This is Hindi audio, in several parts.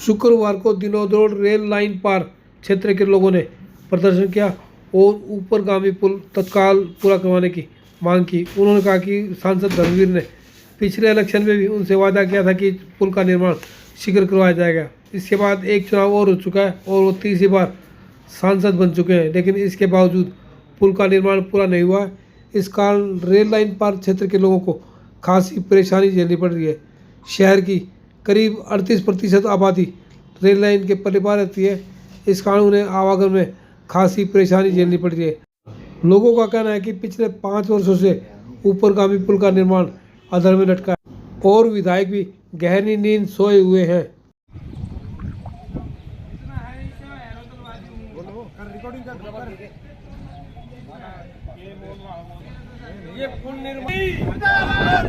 शुक्रवार को दिनोदोड़ रेल लाइन पार क्षेत्र के लोगों ने प्रदर्शन किया और ऊपरगामी पुल तत्काल पूरा करवाने की मांग की। उन्होंने कहा कि सांसद धर्मवीर ने पिछले इलेक्शन में भी उनसे वादा किया था कि पुल का निर्माण शीघ्र करवाया जाएगा। इसके बाद एक चुनाव और हो चुका है और वो तीसरी बार सांसद बन चुके हैं, लेकिन इसके बावजूद पुल का निर्माण पूरा नहीं हुआ है। इस कारण रेल लाइन पार क्षेत्र के लोगों को खासी परेशानी झेलनी पड़ रही है। शहर की करीब 38% आबादी रेल लाइन के पल्ले पार रहती है। इस कारण उन्हें आवागमन में खासी परेशानी झेलनी पड़ रही है। लोगों का कहना है कि पिछले 5 वर्षों से ऊपरगामी पुल का निर्माण अधर में लटका है और विधायक भी गहरी नींद सोए हुए हैं। ये पुल निर्माण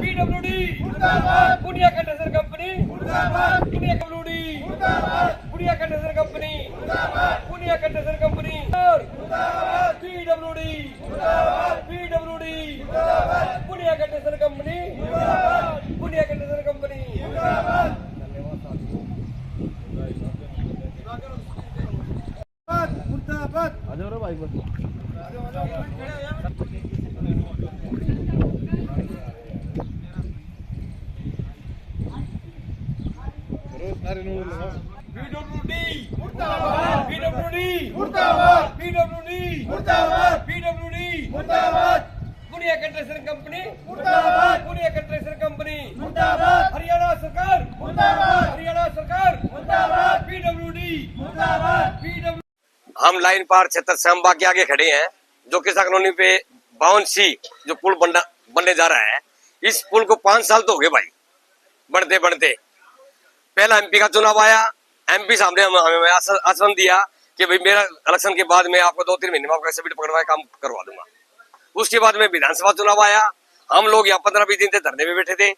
पीडब्ल्यूडी मुर्दाबाद, पुनिया कंडक्टर कंपनी मुर्दाबाद, पुनिया कंपनी मुर्दाबाद, पुनिया कंडक्टर कंपनी मुर्दाबाद, पुनिया कंडक्टर कंपनी मुर्दाबाद, पीडब्ल्यूडी मुर्दाबाद, पीडब्ल्यूडी मुर्दाबाद, पुनिया कंडक्टर कंपनी मुर्दाबाद, पुनिया कंडक्टर कंपनी मुर्दाबाद। मुर्दाबाद आ जाओ रे भाई बस पीडब्ल्यूडी मुर्दाबाद, पीडब्ल्यूडी मुर्दाबाद, पीडब्ल्यूडी मुर्दाबाद, पीडब्ल्यूडी मुर्दाबाद, पुनिया कंस्ट्रक्शन कंपनी मुर्दाबाद, पुनिया कंस्ट्रक्शन कंपनी मुर्दाबाद, हरियाणा सरकार मुर्दाबाद, हरियाणा सरकार मुर्दाबाद, पीडब्ल्यूडी मुर्दाबाद, पीडब्ल्यू। हम लाइन पार क्षेत्र श्यामबाग के आगे खड़े हैं, जो किसा कॉलोनी पे 52C जो पुल बनने जा रहा है। इस पुल को 5 साल तो हो गए भाई बढ़ते बढ़ते। पहला एमपी का चुनाव आया, एमपी साहब ने हमें आश्वासन दिया कि भाई मेरा इलेक्शन के बाद मैं आपको 2-3 महीने में आपका सभी पकड़वाए काम करवा दूंगा। उसके बाद में विधानसभा चुनाव आया, हम लोग यहाँ 15-20 दिन से धरने में बैठे थे।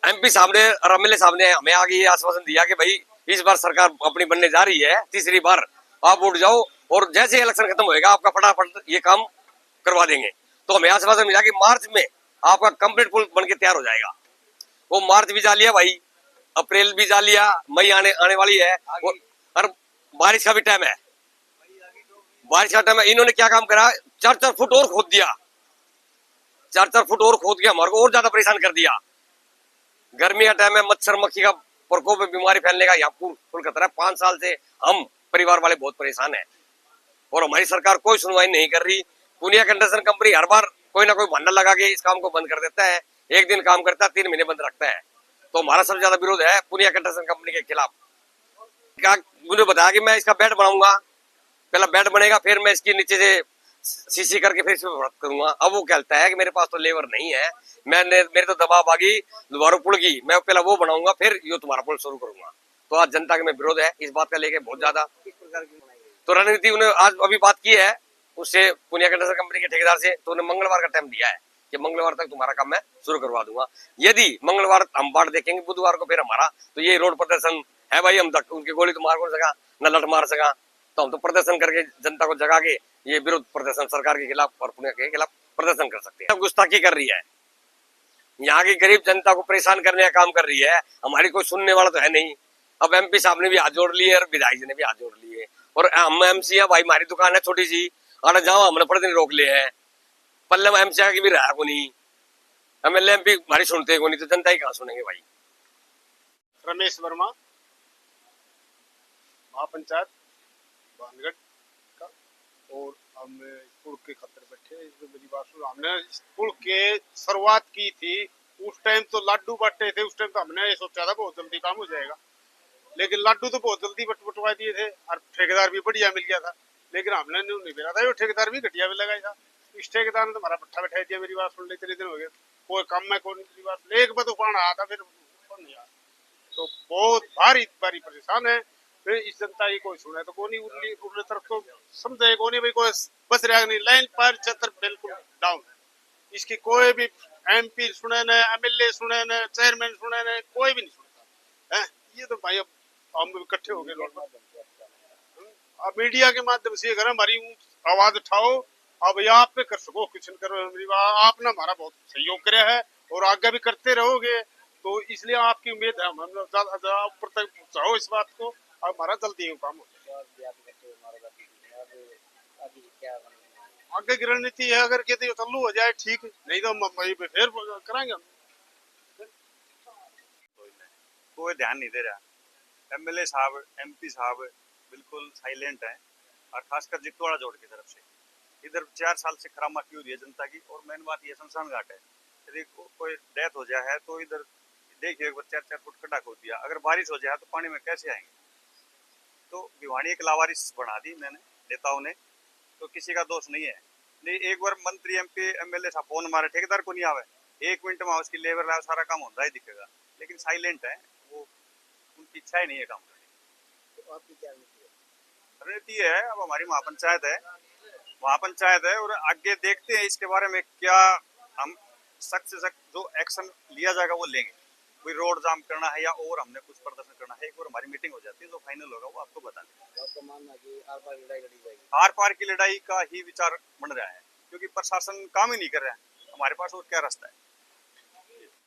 एमपी साहब ने और एमएलए साहब ने हमें आगे ये आश्वासन दिया कि भाई इस बार सरकार अपनी बनने जा रही है, तीसरी बार आप उठ जाओ और जैसे इलेक्शन खत्म होएगा आपका फटाफट ये काम करवा देंगे। तो हमें आश्वासन मिला कि मार्च में आपका कंप्लीट पुल बन के तैयार हो जाएगा। वो मार्च भी जा लिया भाई, अप्रैल भी जा लिया, मई आने वाली है और बारिश का भी टाइम है। बारिश का टाइम है, इन्होंने क्या काम करा, 4-4 फुट और खोद दिया, 4-4 फुट और खोद के हमारे को और ज्यादा परेशान कर दिया। गर्मी का टाइम है, मच्छर मक्खी का प्रकोप में बीमारी फैलने का यहाँ फुल खतरा है। 5 साल से हम परिवार वाले बहुत परेशान है और हमारी सरकार कोई सुनवाई नहीं कर रही। पुनिया कंस्ट्रक्शन कंपनी हर बार कोई ना कोई बहाना लगा के इस काम को बंद कर देता है। एक दिन काम करता है, 3 महीने बंद रखता है। तो हमारा सबसे ज्यादा विरोध है पुनिया कंस्ट्रक्शन कंपनी के खिलाफ। मुझे बताया कि मैं इसका बेड बनाऊंगा, पहला बेड बनेगा फिर मैं इसकी नीचे से सीसी करके फिर इसमें भर्त करूंगा। अब वो कहता है कि मेरे पास तो लेबर नहीं है, मेरे तो दबाव आ गई दोबारा पुल की, मैं पहला वो बनाऊंगा फिर ये तुम्हारा पुल शुरू करूंगा। तो आज जनता के में विरोध है इस बात का लेके बहुत ज्यादा। तो रणनीति उन्हें आज अभी बात की है उससे पुनिया कंस्ट्रक्शन कंपनी के ठेकेदार से, तो उन्हें मंगलवार का टाइम दिया है कि मंगलवार तक तुम्हारा काम मैं शुरू करवा दूंगा। यदि मंगलवार हम बाट देखेंगे, बुधवार को फिर हमारा तो ये रोड प्रदर्शन है भाई, हम तक उनकी गोली तो मार कौन सका न लठ मार सका। तो हम तो प्रदर्शन करके जनता को जगा के ये विरोध प्रदर्शन सरकार के खिलाफ और पुनिया के खिलाफ प्रदर्शन कर सकते हैं। गुस्ताखी कर रही है, यहाँ की गरीब जनता को परेशान करने का काम कर रही है। हमारी कोई सुनने वाला तो है नहीं। अब एमपी साहब ने भी हाथ जोड़ लिए और विधायक जी ने भी हाथ जोड़ लिए और हम एमसी है भाई, हमारी दुकान है छोटी सी और जहाँ हमने पड़े दिन रोक लिए है। पल्ले में एमसी की भी रहा को नहीं, एमएलए एमपी हमारी सुनते को नहीं, तो जनता ही कहाँ सुनेंगे भाई। रमेश वर्मा, महापंचायत बानगढ़ का। और हम पुल के खतर बैठे, मेरी बात सुनो। हमने इस पुल के शुरुआत की थी, उस टाइम तो लाडू बांटे थे। उस टाइम तो हमने ये सोचा था बहुत जल्दी काम हो जाएगा, लेकिन लाडू तो बहुत जल्दी बटवा दिए थे और ठेकेदार भी बढ़िया मिल गया था। लेकिन हमने नहीं मिला था, वो ठेकेदार भी घटिया भी लगाया था। इस ठेकेदार ने तो हमारा पट्टा बैठा दिया। मेरी बात सुन ले, 3 दिन हो गए कोई काम में कोई मेरी बात एक बार तूफान आया था, फिर नहीं आया। तो बहुत भारी परेशान है। फिर इस जनता की कोई सुने तो कोई नहीं, उर्ली तरफ तो समझे कोई नहीं भाई, कोई बस रहा नहीं। लाइन पर छतर बिल्कुल डाउन। इसकी कोई भी एमपी सुने न, एमएलए सुने न, चेयरमैन सुने न, कोई भी नहीं सुनता है। ये तो भाई अब हम इकट्ठे हो गए लोग, अब मीडिया के माध्यम से अगर हमारी आवाज उठाओ, अब आप पे कर सको कुछ करो। आपने हमारा बहुत सहयोग कराया है और आगे भी करते रहोगे। तो इसलिए आपकी उम्मीद है हम ज्यादा ऊपर तक पहुंचाओ इस बात को, और हमारा जल्दी ही काम हो जाए। आगे की रणनीति है, अगर कहते हो चालू हो जाए ठीक, नहीं तो हम वहीं पे फिर कराएंगे हम। कोई ध्यान नहीं दे रहा। एमएलए साहब, एमपी साहब बिल्कुल साइलेंट है, और खासकर जितवाड़ा जोड़ की तरफ से इधर 4 साल से खरामा की हो रही है जनता की। और मेन बात ये शमशान घाट है, यदि कोई डेथ हो जाए है तो इधर देखिए एक बार 4-4 फुट खड्डा खोद दिया, अगर बारिश हो जाए तो पानी में कैसे आएंगे। तो भिवानी एक लावारिस बना दी मैंने नेताओं ने, तो किसी का दोष नहीं है। नहीं, एक बार मंत्री एमपी एमएलए साहब फोन मारे, ठेकेदार को नहीं आवे, 1 मिनट में उसकी लेबर लाओ, सारा काम होता ही दिखेगा, लेकिन साइलेंट है वो, उनकी इच्छा ही नहीं है काम करने। तो आपकी क्या रणनीति है? रणनीति है, अब हमारी महापंचायत है और आगे देखते हैं इसके बारे में क्या हम सख्त से सख्त जो एक्शन लिया जाएगा वो लेंगे। कोई रोड जाम करना है या और हमने कुछ प्रदर्शन करना है, एक बार हमारी मीटिंग हो जाती है, जो फाइनल होगा वो आपको बता देंगे। आपका मानना है कि आर पार लड़ाई लड़ी जाएगी? आर पार की लड़ाई का ही विचार बन रहा है, क्योंकि प्रशासन काम ही नहीं कर रहा है, हमारे पास और क्या रास्ता है।